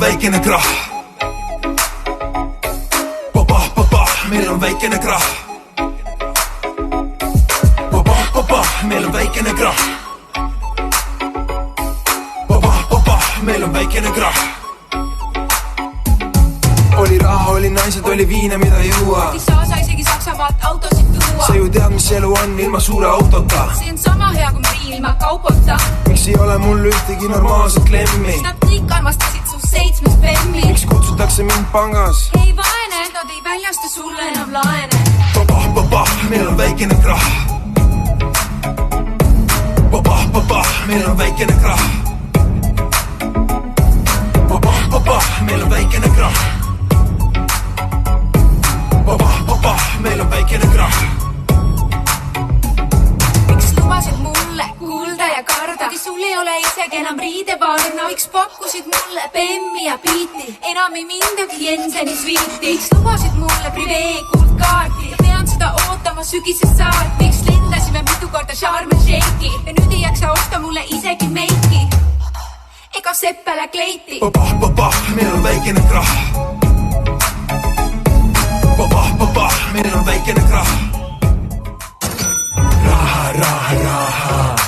väikene krahh. Meil on väikene krahh. Meil on väikene krahh. Meil on väikene krahh. Oli raha, oli naised, oli viine, mida juua. Ei saa isegi Saksamaalt autosid tuua. Sa ju tead, mis elu on ilma suure autota. See on sama hea kui meil ilma kaupota. Miks ei ole mul ühtegi normaalset klemmi? Nad kõik armastasid su 7 femmi. Miks kutsutakse mind pangas? Ei vaene, nad ei väljasta sulle enam laene. Meil on väikene krahh. Meil on väikene krahh. Meil on väikene krahh. Meil on väikene krahh. Miks lubasid mulle kulda ja karda? Kui sul ei ole isegi enam riidevarna. Miks pakkusid mulle Bemmi ja Beati? Enam ei mindagi Jenseni sviiti. Miks lubasid mulle privee kuldkaarti? Ja pean seda ootama sügises saart. Miks lendasime mitu korda Sharm el Sheikhi? Ja nüüd ei jaksa osta mulle isegi meiki ega seppele kleiti. Meil on väikene krahh. Meil on väikene krahh. Raha, raha, raha.